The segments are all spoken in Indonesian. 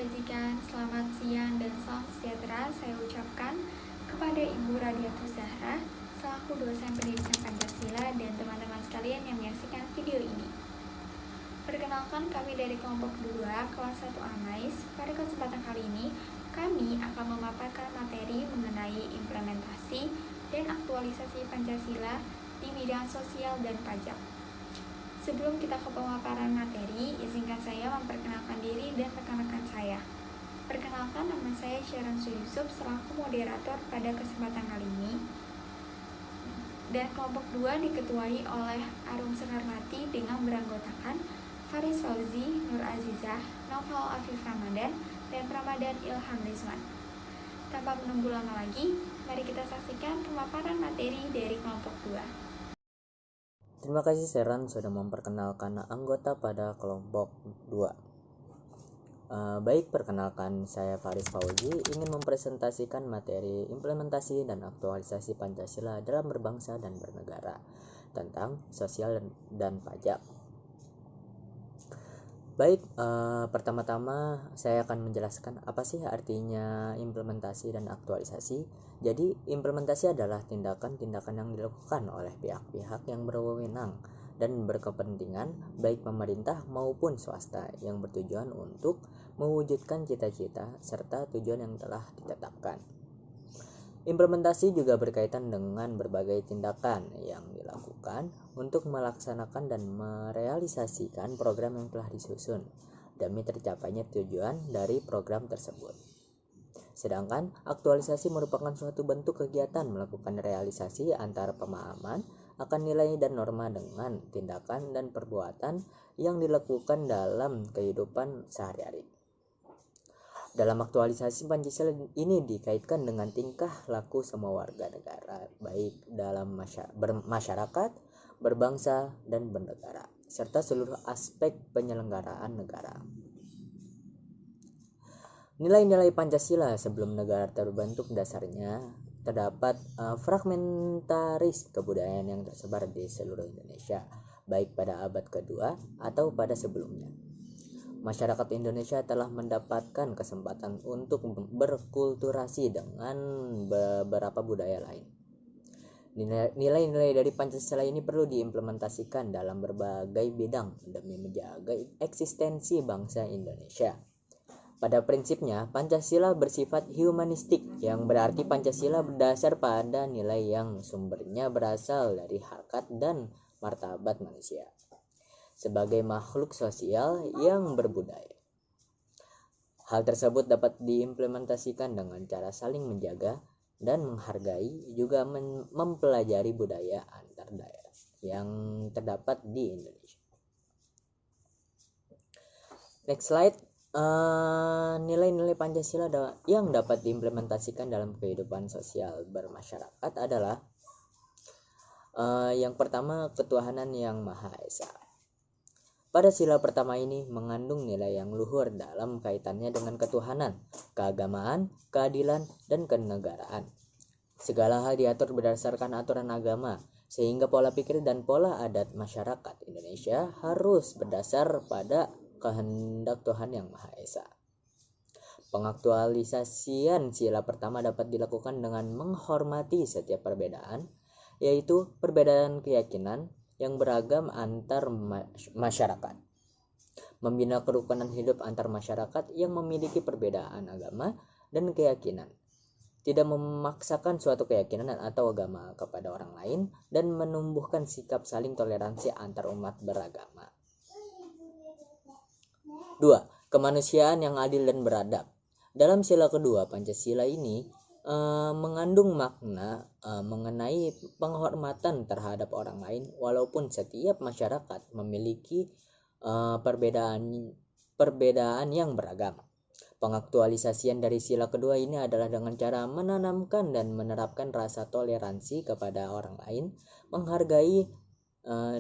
Kebajikan, selamat siang dan salam sejahtera saya ucapkan kepada Ibu Radiatus Zahra selaku dosen pendidikan Pancasila dan teman-teman sekalian yang menyaksikan video ini. Perkenalkan, kami dari kelompok 2 kelas 1 AMAIS. Pada kesempatan kali ini kami akan memaparkan materi mengenai implementasi dan aktualisasi Pancasila di bidang sosial dan pajak. Sebelum kita ke pemaparan materi, izinkan saya memperkenalkan diri dan rekan-rekan saya. Perkenalkan, nama saya Sharon Yusuf selaku moderator pada kesempatan kali ini. Dan kelompok 2 diketuai oleh Arum Sekarmati dengan beranggotakan Faris Fauzi, Nur Azizah, Noval Afif Ramadan, dan Ramadan Ilham Rizwan. Tanpa menunggu lama lagi, mari kita saksikan pemaparan materi dari kelompok 2. Terima kasih Sharon sudah memperkenalkan anggota pada kelompok 2. Baik, perkenalkan saya Faris Fauzi ingin mempresentasikan materi implementasi dan aktualisasi Pancasila dalam berbangsa dan bernegara tentang sosial dan pajak. Baik, pertama-tama saya akan menjelaskan apa sih artinya implementasi dan aktualisasi. Jadi, implementasi adalah tindakan-tindakan yang dilakukan oleh pihak-pihak yang berwenang dan berkepentingan, baik pemerintah maupun swasta, yang bertujuan untuk mewujudkan cita-cita serta tujuan yang telah ditetapkan. Implementasi juga berkaitan dengan berbagai tindakan yang dilakukan untuk melaksanakan dan merealisasikan program yang telah disusun demi tercapainya tujuan dari program tersebut. Sedangkan aktualisasi merupakan suatu bentuk kegiatan melakukan realisasi antara pemahaman akan nilai dan norma dengan tindakan dan perbuatan yang dilakukan dalam kehidupan sehari-hari. Dalam aktualisasi Pancasila ini dikaitkan dengan tingkah laku semua warga negara, baik dalam masyarakat, berbangsa, dan bernegara, serta seluruh aspek penyelenggaraan negara. Nilai-nilai Pancasila sebelum negara terbentuk dasarnya terdapat fragmentaris kebudayaan yang tersebar di seluruh Indonesia, baik pada abad kedua atau pada sebelumnya. Masyarakat Indonesia telah mendapatkan kesempatan untuk berkulturasi dengan beberapa budaya lain. Nilai-nilai dari Pancasila ini perlu diimplementasikan dalam berbagai bidang demi menjaga eksistensi bangsa Indonesia. Pada prinsipnya, Pancasila bersifat humanistik, yang berarti Pancasila berdasar pada nilai yang sumbernya berasal dari harkat dan martabat manusia sebagai makhluk sosial yang berbudaya. Hal tersebut dapat diimplementasikan dengan cara saling menjaga dan menghargai, juga mempelajari budaya antar daerah yang terdapat di Indonesia. Next slide. Nilai-nilai Pancasila yang dapat diimplementasikan dalam kehidupan sosial bermasyarakat adalah yang pertama, ketuhanan yang Maha Esa. Pada sila pertama ini mengandung nilai yang luhur dalam kaitannya dengan ketuhanan, keagamaan, keadilan, dan kenegaraan. Segala hal diatur berdasarkan aturan agama, sehingga pola pikir dan pola adat masyarakat Indonesia harus berdasar pada kehendak Tuhan yang Maha Esa. Pengaktualisasian sila pertama dapat dilakukan dengan menghormati setiap perbedaan, yaitu perbedaan keyakinan yang beragam antar masyarakat, membina kerukunan hidup antar masyarakat yang memiliki perbedaan agama dan keyakinan, tidak memaksakan suatu keyakinan atau agama kepada orang lain, dan menumbuhkan sikap saling toleransi antar umat beragama. 2. Kemanusiaan yang adil dan beradab. Dalam sila kedua Pancasila ini mengandung makna mengenai penghormatan terhadap orang lain, walaupun setiap masyarakat memiliki perbedaan yang beragam. Pengaktualisasian dari sila kedua ini adalah dengan cara menanamkan dan menerapkan rasa toleransi kepada orang lain, menghargai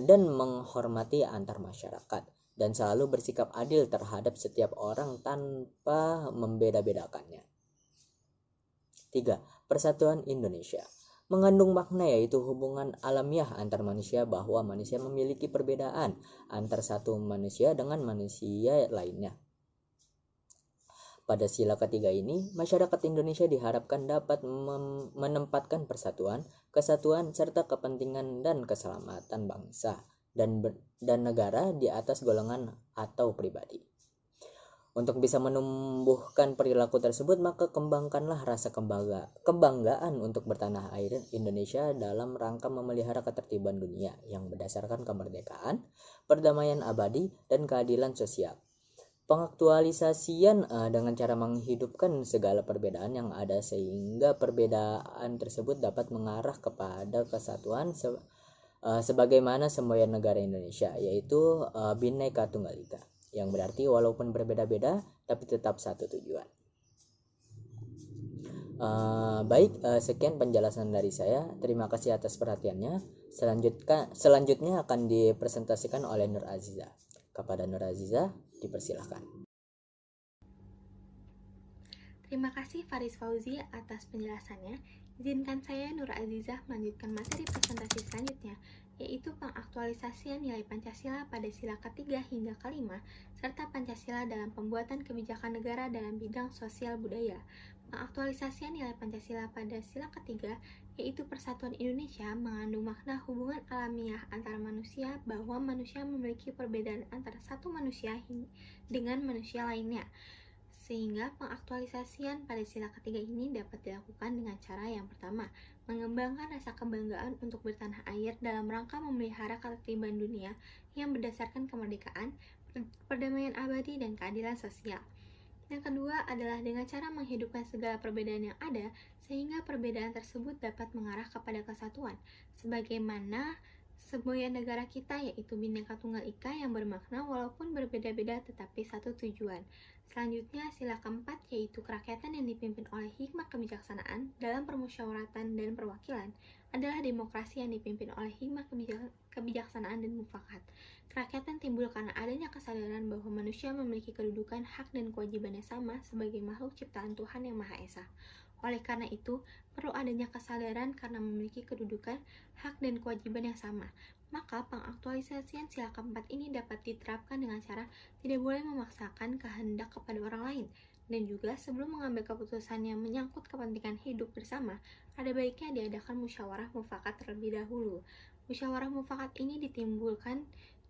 dan menghormati antar masyarakat, dan selalu bersikap adil terhadap setiap orang tanpa membeda-bedakannya. 3. Persatuan Indonesia mengandung makna, yaitu hubungan alamiah antar manusia, bahwa manusia memiliki perbedaan antar satu manusia dengan manusia lainnya. Pada sila ketiga ini, masyarakat Indonesia diharapkan dapat menempatkan persatuan, kesatuan, serta kepentingan dan keselamatan bangsa dan negara di atas golongan atau pribadi. Untuk bisa menumbuhkan perilaku tersebut, maka kembangkanlah rasa kebanggaan untuk bertanah air Indonesia dalam rangka memelihara ketertiban dunia yang berdasarkan kemerdekaan, perdamaian abadi, dan keadilan sosial. Pengaktualisasian dengan cara menghidupkan segala perbedaan yang ada sehingga perbedaan tersebut dapat mengarah kepada kesatuan sebagaimana semboyan negara Indonesia, yaitu Bhinneka Tunggal Ika, yang berarti walaupun berbeda-beda tapi tetap satu tujuan. Sekian penjelasan dari saya. Terima kasih atas perhatiannya. Selanjutnya akan dipresentasikan oleh Nur Aziza. Kepada Nur Aziza, dipersilahkan. Terima kasih Faris Fauzi atas penjelasannya. Izinkan saya Nur Azizah melanjutkan materi presentasi selanjutnya, yaitu pengaktualisasian nilai Pancasila pada sila ketiga hingga kelima, serta Pancasila dalam pembuatan kebijakan negara dalam bidang sosial budaya. Pengaktualisasian nilai Pancasila pada sila ketiga, yaitu persatuan Indonesia, mengandung makna hubungan alamiah antara manusia, bahwa manusia memiliki perbedaan antara satu manusia dengan manusia lainnya. Sehingga pengaktualisasian pada sila ketiga ini dapat dilakukan dengan cara yang pertama, mengembangkan rasa kebanggaan untuk bertanah air dalam rangka memelihara ketertiban dunia yang berdasarkan kemerdekaan, perdamaian abadi, dan keadilan sosial. Yang kedua adalah dengan cara menghidupkan segala perbedaan yang ada, sehingga perbedaan tersebut dapat mengarah kepada kesatuan, sebagaimana semboyan negara kita, yaitu Bhinneka Tunggal Ika, yang bermakna walaupun berbeda-beda tetapi satu tujuan. Selanjutnya, sila keempat, yaitu kerakyatan yang dipimpin oleh hikmat kebijaksanaan dalam permusyawaratan dan perwakilan, adalah demokrasi yang dipimpin oleh hikmat kebijaksanaan dan mufakat. Kerakyatan timbul karena adanya kesadaran bahwa manusia memiliki kedudukan, hak, dan kewajiban yang sama sebagai makhluk ciptaan Tuhan Yang Maha Esa. Oleh karena itu, perlu adanya kesadaran karena memiliki kedudukan, hak, dan kewajiban yang sama. Maka pengaktualisasian sila keempat ini dapat diterapkan dengan cara tidak boleh memaksakan kehendak kepada orang lain, dan juga sebelum mengambil keputusan yang menyangkut kepentingan hidup bersama, ada baiknya diadakan musyawarah mufakat terlebih dahulu. Musyawarah mufakat ini ditimbulkan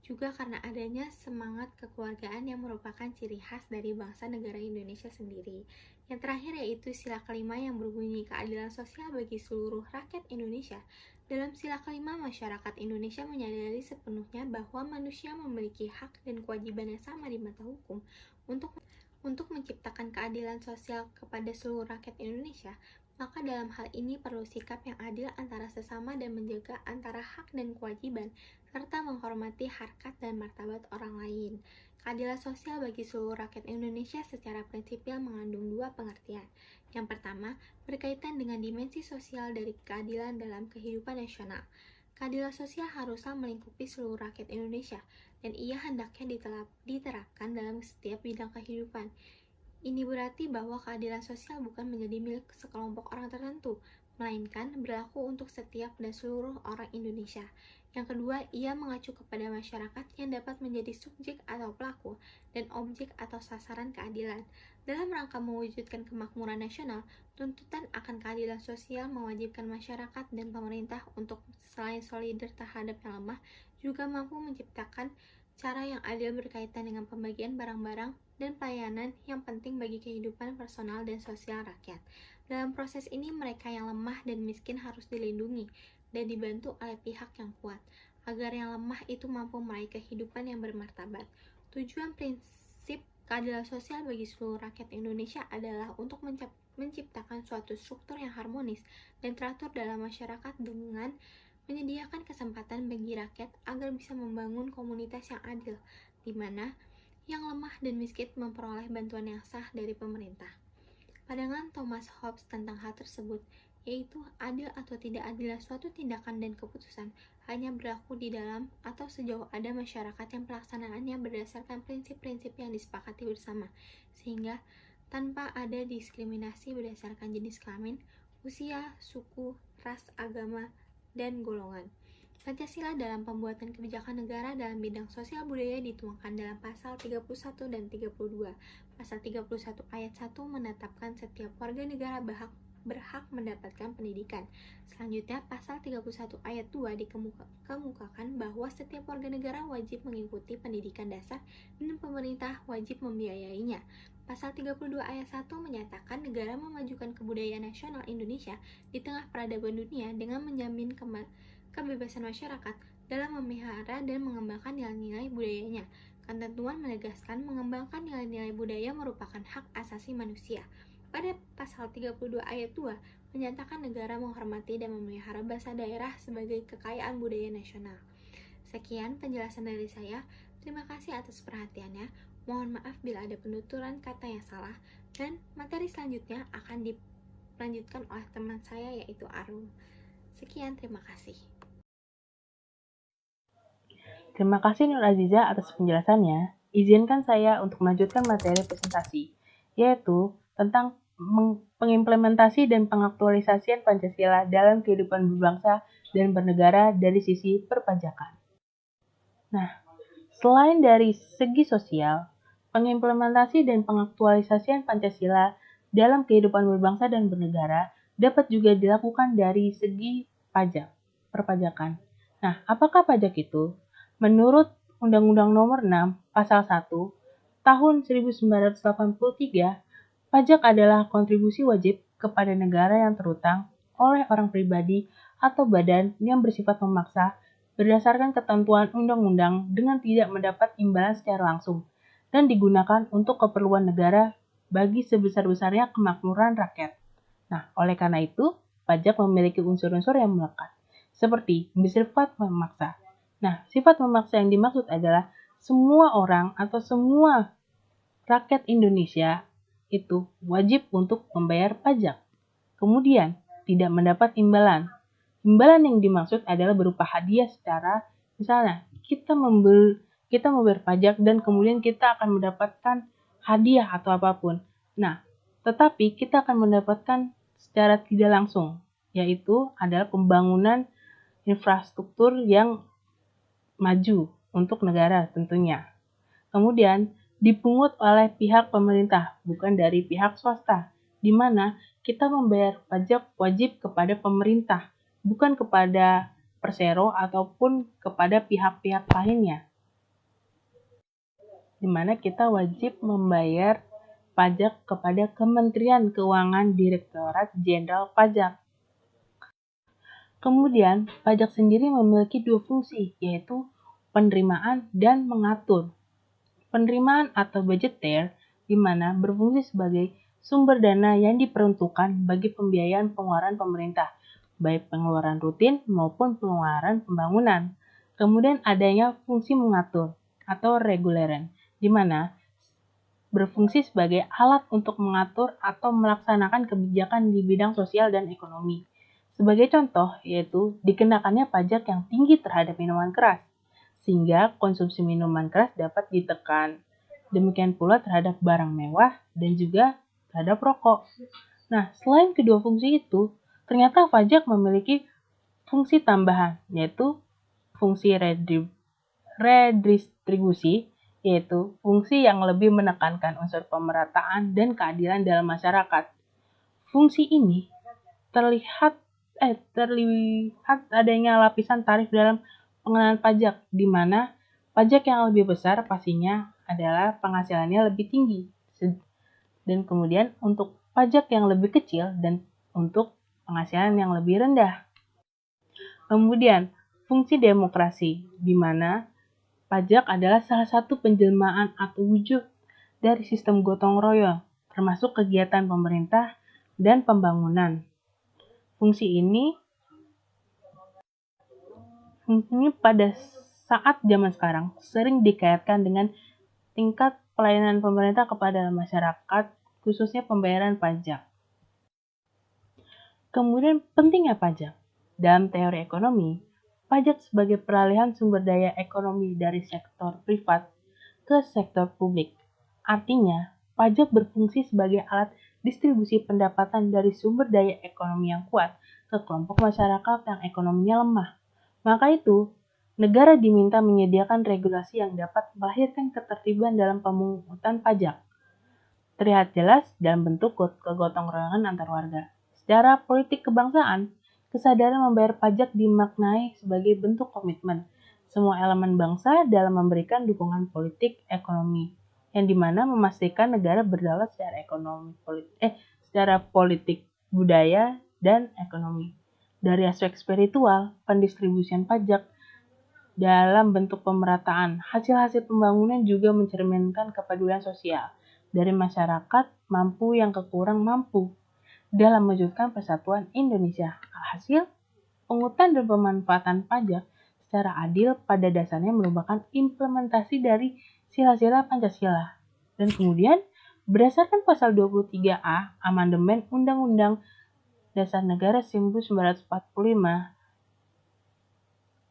juga karena adanya semangat kekeluargaan yang merupakan ciri khas dari bangsa negara Indonesia sendiri. Yang terakhir yaitu sila kelima yang berbunyi keadilan sosial bagi seluruh rakyat Indonesia. Dalam sila kelima, masyarakat Indonesia menyadari sepenuhnya bahwa manusia memiliki hak dan kewajiban yang sama di mata hukum untuk menciptakan keadilan sosial kepada seluruh rakyat Indonesia. Maka dalam hal ini perlu sikap yang adil antara sesama dan menjaga antara hak dan kewajiban, serta menghormati harkat dan martabat orang lain. Keadilan sosial bagi seluruh rakyat Indonesia secara prinsipil mengandung dua pengertian. Yang pertama, berkaitan dengan dimensi sosial dari keadilan dalam kehidupan nasional. Keadilan sosial haruslah melingkupi seluruh rakyat Indonesia, dan ia hendaknya diterapkan dalam setiap bidang kehidupan. Ini berarti bahwa keadilan sosial bukan menjadi milik sekelompok orang tertentu, melainkan berlaku untuk setiap dan seluruh orang Indonesia. Yang kedua, ia mengacu kepada masyarakat yang dapat menjadi subjek atau pelaku dan objek atau sasaran keadilan. Dalam rangka mewujudkan kemakmuran nasional, tuntutan akan keadilan sosial mewajibkan masyarakat dan pemerintah untuk selain solidar terhadap yang lemah, juga mampu menciptakan cara yang adil berkaitan dengan pembagian barang-barang dan pelayanan yang penting bagi kehidupan personal dan sosial rakyat. Dalam proses ini, mereka yang lemah dan miskin harus dilindungi dan dibantu oleh pihak yang kuat, agar yang lemah itu mampu meraih kehidupan yang bermartabat. Tujuan prinsip keadilan sosial bagi seluruh rakyat Indonesia adalah untuk menciptakan suatu struktur yang harmonis dan teratur dalam masyarakat dengan menyediakan kesempatan bagi rakyat agar bisa membangun komunitas yang adil, di mana yang lemah dan miskin memperoleh bantuan yang sah dari pemerintah. Pandangan Thomas Hobbes tentang hal tersebut, yaitu adil atau tidak adilnya suatu tindakan dan keputusan hanya berlaku di dalam atau sejauh ada masyarakat yang pelaksanaannya berdasarkan prinsip-prinsip yang disepakati bersama, sehingga tanpa ada diskriminasi berdasarkan jenis kelamin, usia, suku, ras, agama, dan golongan. Pancasila dalam pembuatan kebijakan negara dalam bidang sosial budaya dituangkan dalam pasal 31 dan 32. Pasal 31 ayat 1 menetapkan setiap warga negara berhak mendapatkan pendidikan. Selanjutnya, pasal 31 ayat 2 dikemukakan bahwa setiap warga negara wajib mengikuti pendidikan dasar dan pemerintah wajib membiayainya. Pasal 32 ayat 1 menyatakan negara memajukan kebudayaan nasional Indonesia di tengah peradaban dunia dengan menjamin kebebasan masyarakat dalam memelihara dan mengembangkan nilai-nilai budayanya. Ketentuan menegaskan mengembangkan nilai-nilai budaya merupakan hak asasi manusia. Pada pasal 32 ayat 2 menyatakan negara menghormati dan memelihara bahasa daerah sebagai kekayaan budaya nasional. Sekian penjelasan dari saya. Terima kasih atas perhatiannya. Mohon maaf bila ada penuturan kata yang salah, dan materi selanjutnya akan dilanjutkan oleh teman saya yaitu Arul. Sekian, terima kasih. Terima kasih Nur Aziza atas penjelasannya. Izinkan saya untuk melanjutkan materi presentasi, yaitu tentang pengimplementasi dan pengaktualisasian Pancasila dalam kehidupan berbangsa dan bernegara dari sisi perpajakan. Nah, selain dari segi sosial, pengimplementasi dan pengaktualisasian Pancasila dalam kehidupan berbangsa dan bernegara dapat juga dilakukan dari segi perpajakan. Nah, apakah pajak itu? Menurut Undang-Undang Nomor 6 Pasal 1 Tahun 1983, pajak adalah kontribusi wajib kepada negara yang terutang oleh orang pribadi atau badan yang bersifat memaksa berdasarkan ketentuan undang-undang dengan tidak mendapat imbalan secara langsung dan digunakan untuk keperluan negara bagi sebesar-besarnya kemakmuran rakyat. Nah, oleh karena itu, pajak memiliki unsur-unsur yang melekat, seperti bersifat memaksa. Nah, sifat memaksa yang dimaksud adalah semua orang atau semua rakyat Indonesia itu wajib untuk membayar pajak. Kemudian, tidak mendapat imbalan. Imbalan yang dimaksud adalah berupa hadiah secara, misalnya, kita membayar pajak dan kemudian kita akan mendapatkan hadiah atau apapun. Nah, tetapi kita akan mendapatkan secara tidak langsung, yaitu adalah pembangunan infrastruktur yang maju untuk negara tentunya. Kemudian dipungut oleh pihak pemerintah, bukan dari pihak swasta, di mana kita membayar pajak wajib kepada pemerintah, bukan kepada persero ataupun kepada pihak-pihak lainnya. Di mana kita wajib membayar pajak kepada Kementerian Keuangan Direktorat Jenderal Pajak. Kemudian, pajak sendiri memiliki dua fungsi, yaitu penerimaan dan mengatur. Penerimaan atau budgeter, di mana berfungsi sebagai sumber dana yang diperuntukkan bagi pembiayaan pengeluaran pemerintah, baik pengeluaran rutin maupun pengeluaran pembangunan. Kemudian adanya fungsi mengatur atau reguleran, di mana berfungsi sebagai alat untuk mengatur atau melaksanakan kebijakan di bidang sosial dan ekonomi. Sebagai contoh, yaitu dikenakannya pajak yang tinggi terhadap minuman keras, sehingga konsumsi minuman keras dapat ditekan. Demikian pula terhadap barang mewah dan juga terhadap rokok. Nah, selain kedua fungsi itu, ternyata pajak memiliki fungsi tambahan, yaitu fungsi redistribusi, yaitu fungsi yang lebih menekankan unsur pemerataan dan keadilan dalam masyarakat. Fungsi ini terlihat adanya lapisan tarif dalam pengenaan pajak, di mana pajak yang lebih besar pastinya adalah penghasilannya lebih tinggi, dan kemudian untuk pajak yang lebih kecil dan untuk penghasilan yang lebih rendah. Kemudian, fungsi demokrasi, di mana pajak adalah salah satu penjelmaan atau wujud dari sistem gotong royong, termasuk kegiatan pemerintah dan pembangunan. Fungsi ini pada saat zaman sekarang sering dikaitkan dengan tingkat pelayanan pemerintah kepada masyarakat, khususnya pembayaran pajak. Kemudian pentingnya pajak. Dalam teori ekonomi, pajak sebagai peralihan sumber daya ekonomi dari sektor privat ke sektor publik. Artinya, pajak berfungsi sebagai alat distribusi pendapatan dari sumber daya ekonomi yang kuat ke kelompok masyarakat yang ekonominya lemah. Maka itu, negara diminta menyediakan regulasi yang dapat melahirkan ketertiban dalam pemungutan pajak. Terlihat jelas dalam bentuk kegotong royongan antar warga. Secara politik kebangsaan, kesadaran membayar pajak dimaknai sebagai bentuk komitmen semua elemen bangsa dalam memberikan dukungan politik ekonomi, yang dimana memastikan negara berdaulat secara politik, budaya, dan ekonomi. Dari aspek spiritual, pendistribusian pajak dalam bentuk pemerataan hasil-hasil pembangunan juga mencerminkan kepedulian sosial dari masyarakat mampu yang kekurang mampu dalam mewujudkan persatuan Indonesia. Alhasil, pungutan dan pemanfaatan pajak secara adil pada dasarnya merupakan implementasi dari sila-sila Pancasila. Dan kemudian, berdasarkan pasal 23A Amandemen Undang-Undang Dasar Negara 1945,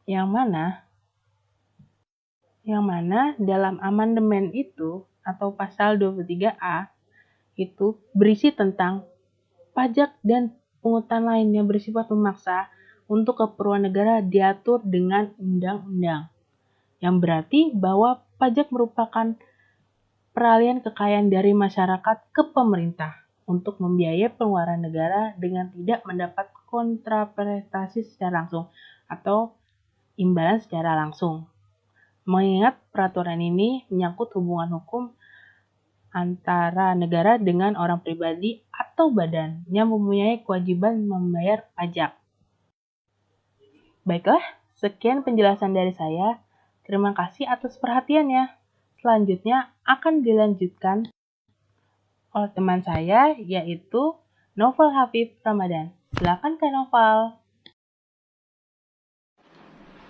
yang mana dalam amandemen itu atau pasal 23A itu berisi tentang pajak dan pungutan lain yang bersifat memaksa untuk keperluan negara diatur dengan undang-undang. Yang berarti bahwa pajak merupakan peralihan kekayaan dari masyarakat ke pemerintah untuk membiayai pengeluaran negara dengan tidak mendapat kontraprestasi secara langsung atau imbalan secara langsung. Mengingat peraturan ini menyangkut hubungan hukum antara negara dengan orang pribadi atau badan yang mempunyai kewajiban membayar pajak. Baiklah, sekian penjelasan dari saya. Terima kasih atas perhatiannya. Selanjutnya akan dilanjutkan oleh teman saya, yaitu Novel Hafif Ramadan. Silakan Kak Novel.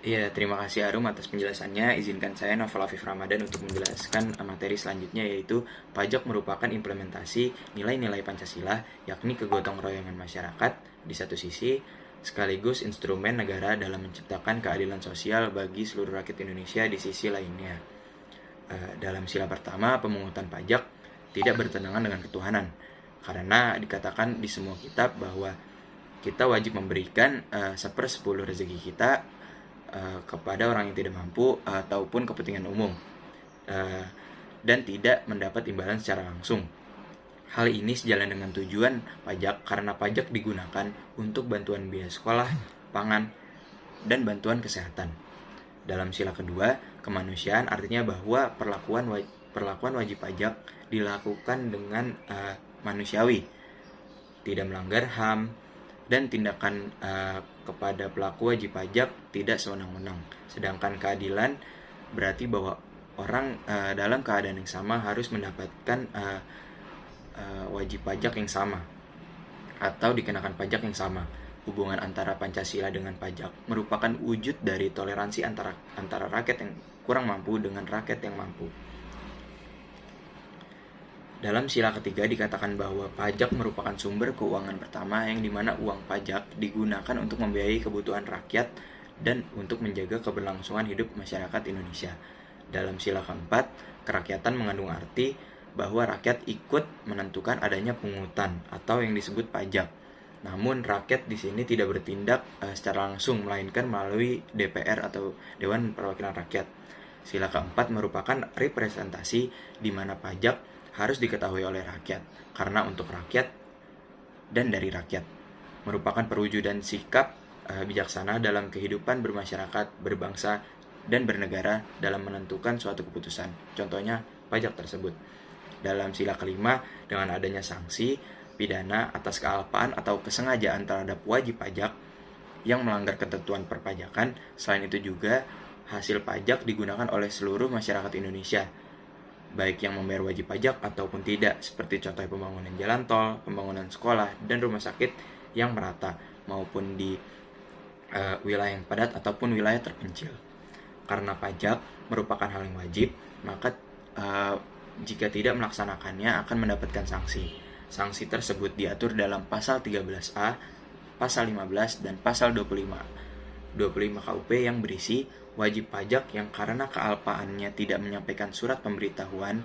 Iya, terima kasih Arum atas penjelasannya. Izinkan saya Novel Hafif Ramadan untuk menjelaskan materi selanjutnya, yaitu pajak merupakan implementasi nilai-nilai Pancasila, yakni kegotong royongan masyarakat di satu sisi, sekaligus instrumen negara dalam menciptakan keadilan sosial bagi seluruh rakyat Indonesia di sisi lainnya. Dalam sila pertama, pemungutan pajak tidak bertentangan dengan ketuhanan, karena dikatakan di semua kitab bahwa kita wajib memberikan 1/10 rezeki kita kepada orang yang tidak mampu ataupun kepentingan umum, dan tidak mendapat imbalan secara langsung. Hal ini sejalan dengan tujuan pajak karena pajak digunakan untuk bantuan biaya sekolah, pangan, dan bantuan kesehatan. Dalam sila kedua, kemanusiaan artinya bahwa perlakuan wajib pajak dilakukan dengan manusiawi, tidak melanggar HAM, dan tindakan kepada pelaku wajib pajak tidak sewenang-wenang. Sedangkan keadilan berarti bahwa orang dalam keadaan yang sama harus mendapatkan wajib pajak yang sama atau dikenakan pajak yang sama. Hubungan antara Pancasila dengan pajak merupakan wujud dari toleransi antara rakyat yang kurang mampu dengan rakyat yang mampu. Dalam sila ketiga dikatakan bahwa pajak merupakan sumber keuangan pertama yang dimana uang pajak digunakan untuk membiayai kebutuhan rakyat dan untuk menjaga keberlangsungan hidup masyarakat Indonesia. Dalam sila keempat, kerakyatan mengandung arti bahwa rakyat ikut menentukan adanya pungutan atau yang disebut pajak. Namun rakyat di sini tidak bertindak secara langsung, melainkan melalui DPR atau Dewan Perwakilan Rakyat. Sila keempat merupakan representasi di mana pajak harus diketahui oleh rakyat, karena untuk rakyat dan dari rakyat. Merupakan perwujudan sikap bijaksana dalam kehidupan bermasyarakat, berbangsa, dan bernegara dalam menentukan suatu keputusan. Contohnya, pajak tersebut. Dalam sila kelima, dengan adanya sanksi, pidana atas kealpaan atau kesengajaan terhadap wajib pajak yang melanggar ketentuan perpajakan. Selain itu juga, hasil pajak digunakan oleh seluruh masyarakat Indonesia, baik yang membayar wajib pajak ataupun tidak, seperti contoh pembangunan jalan tol, pembangunan sekolah, dan rumah sakit yang merata, maupun di wilayah yang padat ataupun wilayah terpencil. Karena pajak merupakan hal yang wajib, maka jika tidak melaksanakannya akan mendapatkan sanksi. Sanksi tersebut diatur dalam pasal 13A, pasal 15, dan pasal 25 KUP yang berisi wajib pajak yang karena kealpaannya tidak menyampaikan surat pemberitahuan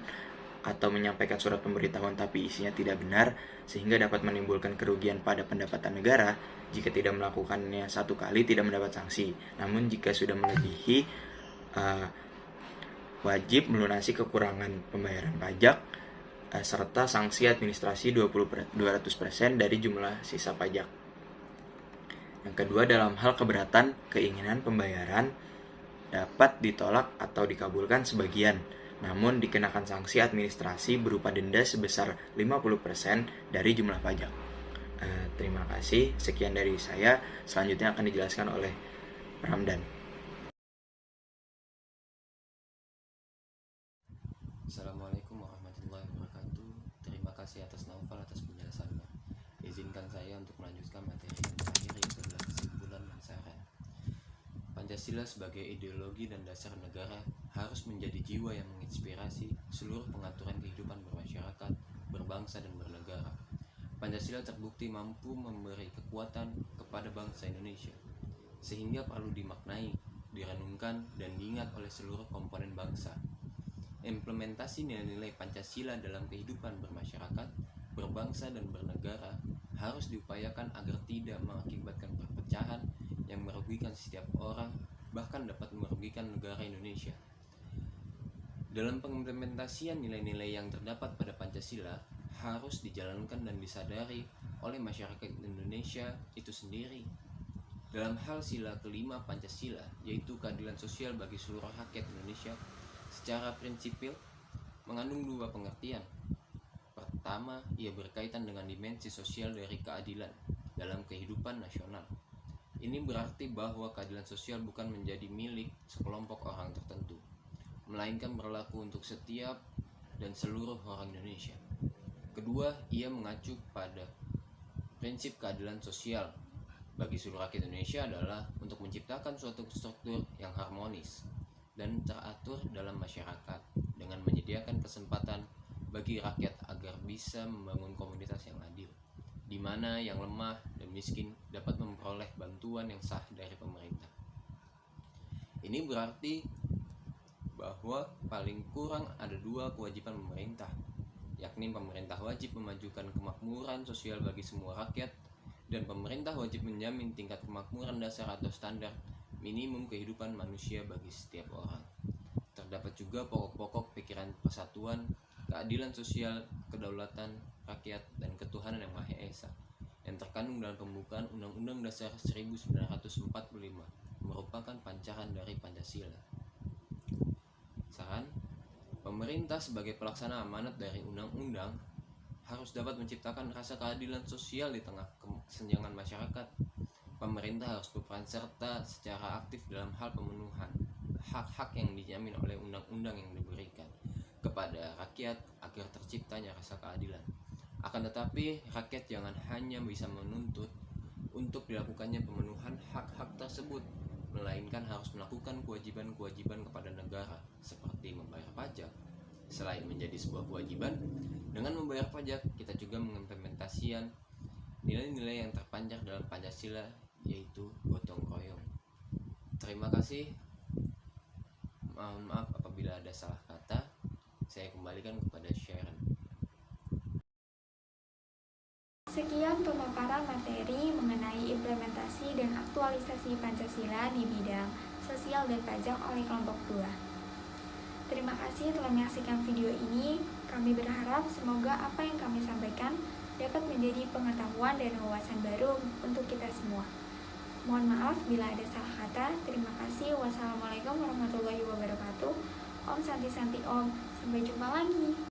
atau menyampaikan surat pemberitahuan tapi isinya tidak benar sehingga dapat menimbulkan kerugian pada pendapatan negara. Jika tidak melakukannya satu kali tidak mendapat sanksi, namun jika sudah melebihi wajib melunasi kekurangan pembayaran pajak serta sanksi administrasi 200% dari jumlah sisa pajak. Yang kedua, dalam hal keberatan, keinginan pembayaran dapat ditolak atau dikabulkan sebagian, namun dikenakan sanksi administrasi berupa denda sebesar 50% dari jumlah pajak. Terima kasih, sekian dari saya. Selanjutnya akan dijelaskan oleh Ramdan. Assalamualaikum warahmatullahi wabarakatuh. Terima kasih atas Naufal atas penjelasannya. Izinkan saya untuk melanjutkan materi yang terakhir, yaitu adalah kesimpulan dan saran. Pancasila sebagai ideologi dan dasar negara harus menjadi jiwa yang menginspirasi seluruh pengaturan kehidupan bermasyarakat, berbangsa dan bernegara. Pancasila terbukti mampu memberi kekuatan kepada bangsa Indonesia, sehingga perlu dimaknai, direnungkan, dan diingat oleh seluruh komponen bangsa. Implementasi nilai-nilai Pancasila dalam kehidupan bermasyarakat, berbangsa, dan bernegara harus diupayakan agar tidak mengakibatkan perpecahan yang merugikan setiap orang, bahkan dapat merugikan negara Indonesia. Dalam pengimplementasian nilai-nilai yang terdapat pada Pancasila harus dijalankan dan disadari oleh masyarakat Indonesia itu sendiri. Dalam hal sila kelima Pancasila, yaitu keadilan sosial bagi seluruh rakyat Indonesia, secara prinsipil mengandung dua pengertian. Pertama, ia berkaitan dengan dimensi sosial dari keadilan dalam kehidupan nasional. Ini berarti bahwa keadilan sosial bukan menjadi milik sekelompok orang tertentu, melainkan berlaku untuk setiap dan seluruh orang Indonesia. Kedua, ia mengacu pada prinsip keadilan sosial bagi seluruh rakyat Indonesia adalah untuk menciptakan suatu struktur yang harmonis dan teratur dalam masyarakat dengan menyediakan kesempatan bagi rakyat agar bisa membangun komunitas yang adil, di mana yang lemah dan miskin dapat memperoleh bantuan yang sah dari pemerintah. Ini berarti bahwa paling kurang ada dua kewajiban pemerintah, yakni pemerintah wajib memajukan kemakmuran sosial bagi semua rakyat, dan pemerintah wajib menjamin tingkat kemakmuran dasar atau standar minimum kehidupan manusia bagi setiap orang. Terdapat juga pokok-pokok pikiran persatuan, keadilan sosial, kedaulatan rakyat, dan ketuhanan yang Maha Esa yang terkandung dalam pembukaan Undang-Undang Dasar 1945, merupakan pancaran dari Pancasila. Saran, pemerintah sebagai pelaksana amanat dari undang-undang harus dapat menciptakan rasa keadilan sosial di tengah kesenjangan masyarakat. Pemerintah harus berperan serta secara aktif dalam hal pemenuhan hak-hak yang dijamin oleh undang-undang yang diberikan kepada rakyat agar terciptanya rasa keadilan. Akan tetapi, rakyat jangan hanya bisa menuntut untuk dilakukannya pemenuhan hak-hak tersebut, melainkan harus melakukan kewajiban-kewajiban kepada negara seperti membayar pajak. Selain menjadi sebuah kewajiban, dengan membayar pajak kita juga mengimplementasikan nilai-nilai yang terpancar dalam Pancasila, yaitu gotong royong. Terima kasih. Mohon maaf apabila ada salah kata. Saya kembalikan kepada Sharon. Sekian pemaparan materi mengenai implementasi dan aktualisasi Pancasila di bidang sosial dan pajak oleh kelompok 2. Terima kasih telah menyaksikan video ini. Kami berharap semoga apa yang kami sampaikan dapat menjadi pengetahuan dan wawasan baru untuk kita semua. Mohon maaf bila ada salah kata. Terima kasih. Wassalamualaikum warahmatullahi wabarakatuh. Om Santi Santi Om. Sampai jumpa lagi.